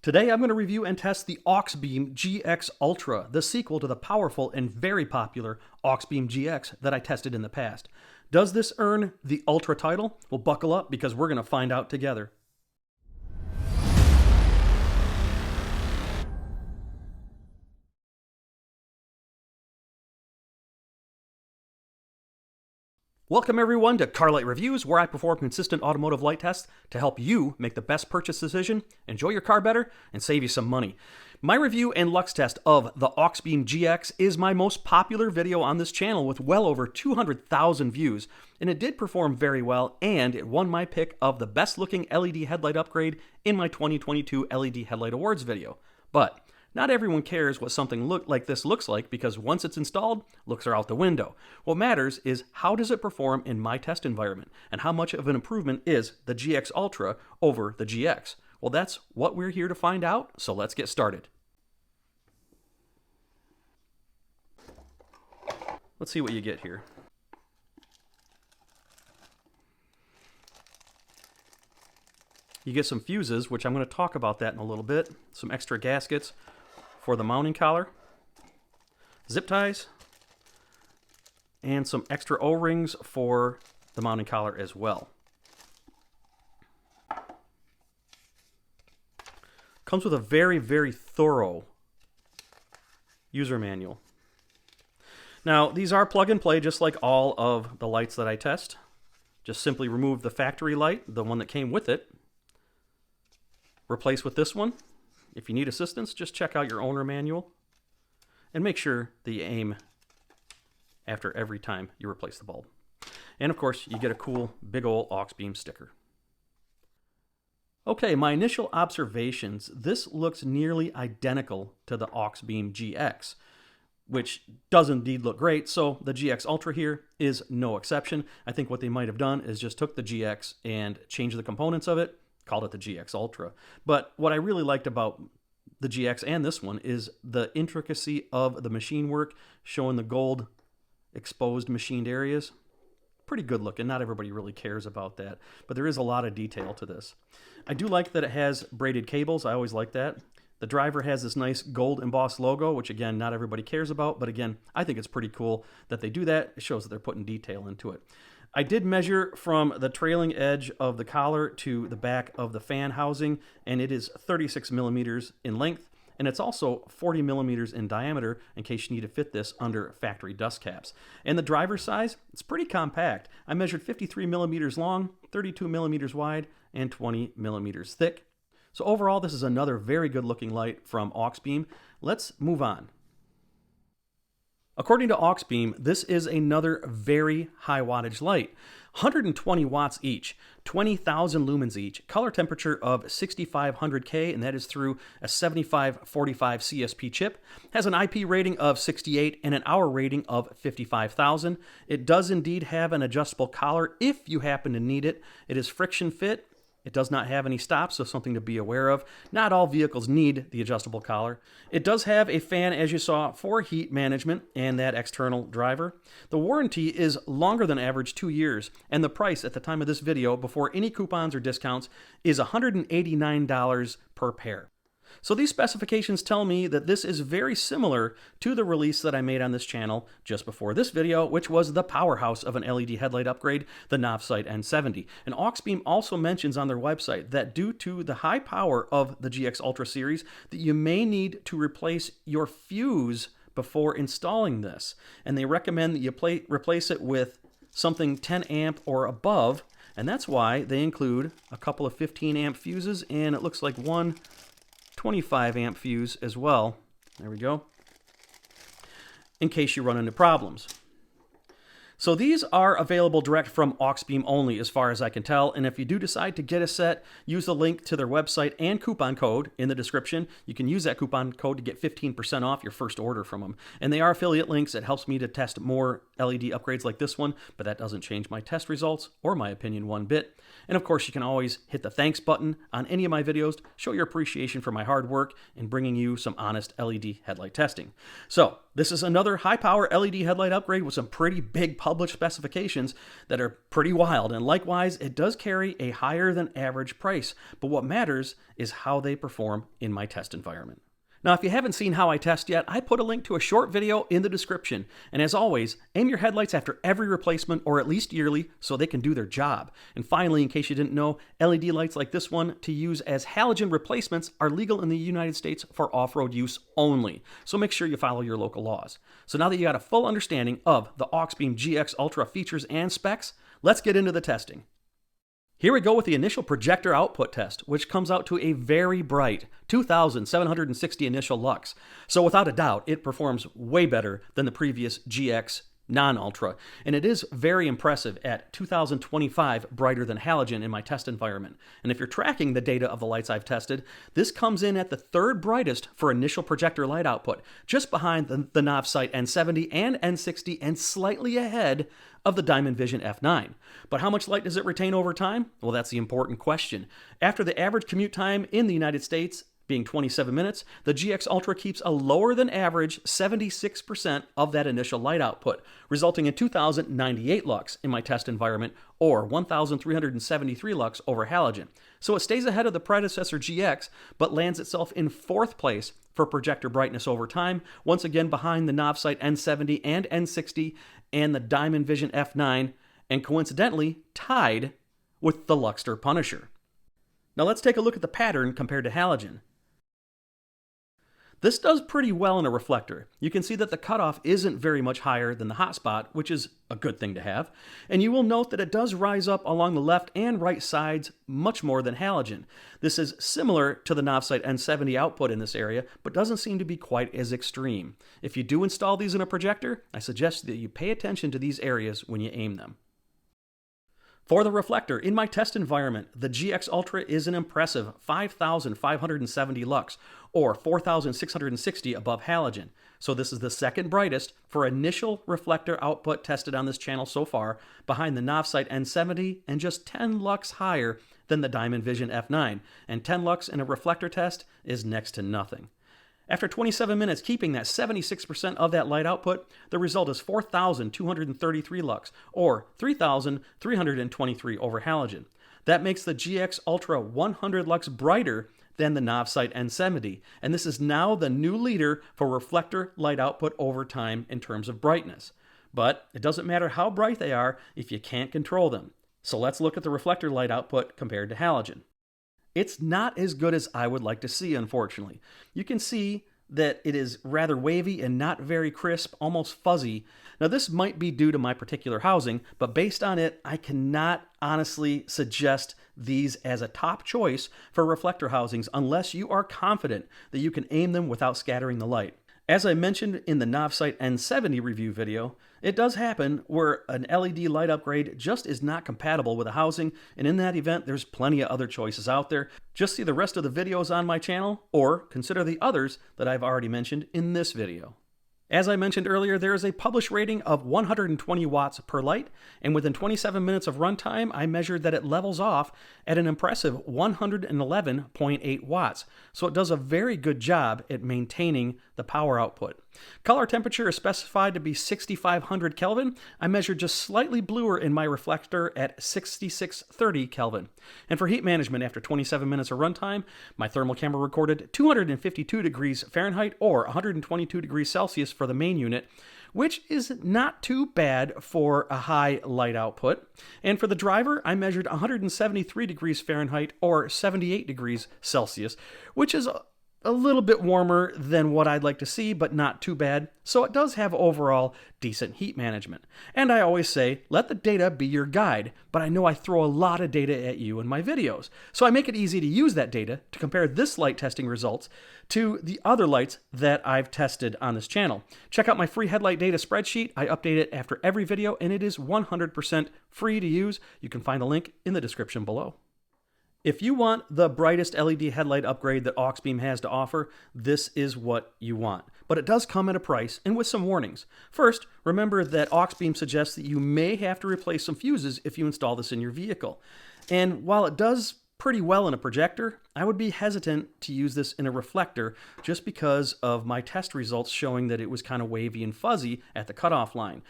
Today I'm going to review and test the Auxbeam GX Ultra, the sequel to the powerful and very popular Auxbeam GX that I tested in the past. Does this earn the Ultra title? Well, buckle up because we're going to find out together. Welcome everyone to Carlight Reviews, where I perform consistent automotive light tests to help you make the best purchase decision, enjoy your car better, and save you some money. My review and lux test of the Auxbeam GX is my most popular video on this channel with well over 200,000 views, and it did perform very well, and it won my pick of the best looking LED headlight upgrade in my 2022 LED Headlight Awards video. But not everyone cares what something like this looks like because once it's installed, looks are out the window. What matters is how does it perform in my test environment and how much of an improvement is the GX Ultra over the GX. Well, that's what we're here to find out, so let's get started. Let's see what you get here. You get some fuses, which I'm going to talk about that in a little bit, some extra gaskets for the mounting collar, zip ties, and some extra O-rings for the mounting collar as well. Comes with a very, very thorough user manual. Now, these are plug and play just like all of the lights that I test. Just simply remove the factory light, the one that came with it, replace with this one. If you need assistance, just check out your owner manual and make sure that you aim after every time you replace the bulb. And of course, you get a cool big ol' Auxbeam sticker. Okay, my initial observations, this looks nearly identical to the Auxbeam GX, which does indeed look great, so the GX Ultra here is no exception. I think what they might have done is just took the GX and changed the components of it, called it the GX Ultra. But what I really liked about the GX and this one is the intricacy of the machine work, showing the gold exposed machined areas. Pretty good looking. Not everybody really cares about that, but there is a lot of detail to this. I do like that it has braided cables. I always like that. The driver has this nice gold embossed logo, which again, not everybody cares about, but again, I think it's pretty cool that they do that. It shows that they're putting detail into it. I did measure from the trailing edge of the collar to the back of the fan housing, and it is 36 millimeters in length, and it's also 40 millimeters in diameter in case you need to fit this under factory dust caps. And the driver size, it's pretty compact. I measured 53 millimeters long, 32 millimeters wide, and 20 millimeters thick. So overall, this is another very good looking light from Auxbeam. Let's move on. According to Auxbeam, this is another very high wattage light. 120 watts each, 20,000 lumens each, color temperature of 6500K, and that is through a 7545 CSP chip. Has an IP rating of 68 and an hour rating of 55,000. It does indeed have an adjustable collar if you happen to need it. It is friction fit. It does not have any stops, so something to be aware of. Not all vehicles need the adjustable collar. It does have a fan, as you saw, for heat management and that external driver. The warranty is longer than average, 2 years, and the price at the time of this video, before any coupons or discounts, is $189 per pair. So these specifications tell me that this is very similar to the release that I made on this channel just before this video, which was the powerhouse of an LED headlight upgrade, the Novsight N70. And Auxbeam also mentions on their website that due to the high power of the GX Ultra series, that you may need to replace your fuse before installing this. And they recommend that you replace it with something 10 amp or above, and that's why they include a couple of 15 amp fuses, and it looks like one 25 amp fuse as well. There we go. In case you run into problems. So these are available direct from Auxbeam only as far as I can tell, and if you do decide to get a set, use the link to their website and coupon code in the description. You can use that coupon code to get 15% off your first order from them. And they are affiliate links. It helps me to test more LED upgrades like this one, but that doesn't change my test results or my opinion one bit. And of course, you can always hit the thanks button on any of my videos to show your appreciation for my hard work in bringing you some honest LED headlight testing. So this is another high power LED headlight upgrade with some pretty big published specifications that are pretty wild, and likewise, it does carry a higher than average price, but what matters is how they perform in my test environment. Now, if you haven't seen how I test yet, I put a link to a short video in the description. And as always, aim your headlights after every replacement or at least yearly so they can do their job. And finally, in case you didn't know, LED lights like this one to use as halogen replacements are legal in the United States for off-road use only. So make sure you follow your local laws. So now that you got a full understanding of the Auxbeam GX Ultra features and specs, let's get into the testing. Here we go with the initial projector output test, which comes out to a very bright 2,760 initial lux. So without a doubt, it performs way better than the previous GX non-ultra, and it is very impressive at 2025 brighter than halogen in my test environment. And if you're tracking the data of the lights I've tested, this comes in at the third brightest for initial projector light output, just behind the Novsight N70 and N60 and slightly ahead of the Diamond Vision F9. But how much light does it retain over time? Well, that's the important question. After the average commute time in the United States being 27 minutes, the GX Ultra keeps a lower than average 76% of that initial light output, resulting in 2,098 lux in my test environment, or 1,373 lux over halogen. So it stays ahead of the predecessor GX, but lands itself in fourth place for projector brightness over time, once again behind the Novsight N70 and N60 and the Diamond Vision F9, and coincidentally tied with the Luxster Punisher. Now let's take a look at the pattern compared to halogen. This does pretty well in a reflector. You can see that the cutoff isn't very much higher than the hotspot, which is a good thing to have. And you will note that it does rise up along the left and right sides much more than halogen. This is similar to the Novsight N70 output in this area, but doesn't seem to be quite as extreme. If you do install these in a projector, I suggest that you pay attention to these areas when you aim them. For the reflector, in my test environment, the GX Ultra is an impressive 5,570 lux, or 4,660 above halogen. So this is the second brightest for initial reflector output tested on this channel so far, behind the Novsight N70 and just 10 lux higher than the Diamond Vision F9. And 10 lux in a reflector test is next to nothing. After 27 minutes keeping that 76% of that light output, the result is 4,233 lux, or 3,323 over halogen. That makes the GX Ultra 100 lux brighter than the Novsight N70, and this is now the new leader for reflector light output over time in terms of brightness. But it doesn't matter how bright they are if you can't control them. So let's look at the reflector light output compared to halogen. It's not as good as I would like to see, unfortunately. You can see that it is rather wavy and not very crisp, almost fuzzy. Now this might be due to my particular housing, but based on it, I cannot honestly suggest these as a top choice for reflector housings unless you are confident that you can aim them without scattering the light. As I mentioned in the Novsight N70 review video, it does happen where an LED light upgrade just is not compatible with a housing, and in that event, there's plenty of other choices out there. Just see the rest of the videos on my channel, or consider the others that I've already mentioned in this video. As I mentioned earlier, there is a published rating of 120 watts per light, and within 27 minutes of runtime, I measured that it levels off at an impressive 111.8 watts. So it does a very good job at maintaining the power output. Color temperature is specified to be 6,500 Kelvin. I measured just slightly bluer in my reflector at 6,630 Kelvin. And for heat management, after 27 minutes of runtime, my thermal camera recorded 252 degrees Fahrenheit or 122 degrees Celsius for the main unit, which is not too bad for a high light output. And for the driver, I measured 173 degrees Fahrenheit or 78 degrees Celsius, which is a little bit warmer than what I'd like to see, but not too bad. So it does have overall decent heat management. And I always say, let the data be your guide, but I know I throw a lot of data at you in my videos. So I make it easy to use that data to compare this light testing results to the other lights that I've tested on this channel. Check out my free headlight data spreadsheet. I update it after every video, and it is 100% free to use. You can find the link in the description below. If you want the brightest LED headlight upgrade that Auxbeam has to offer, this is what you want. But it does come at a price and with some warnings. First, remember that Auxbeam suggests that you may have to replace some fuses if you install this in your vehicle. And while it does pretty well in a projector, I would be hesitant to use this in a reflector just because of my test results showing that it was kind of wavy and fuzzy at the cutoff line.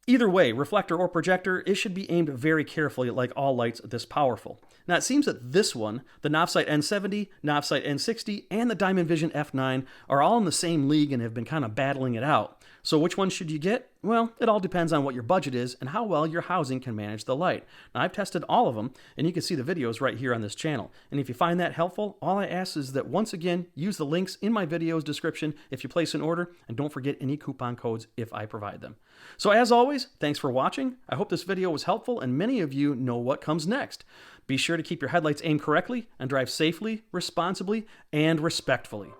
Either way, reflector or projector, it should be aimed very carefully like all lights this powerful. Now it seems that this one, the Novsight N70, Novsight N60, and the Diamond Vision F9 are all in the same league and have been kind of battling it out. So which one should you get? Well, it all depends on what your budget is and how well your housing can manage the light. Now I've tested all of them, and you can see the videos right here on this channel. And if you find that helpful, all I ask is that once again, use the links in my video's description if you place an order, and don't forget any coupon codes if I provide them. So as always, thanks for watching. I hope this video was helpful and many of you know what comes next. Be sure to keep your headlights aimed correctly and drive safely, responsibly, and respectfully.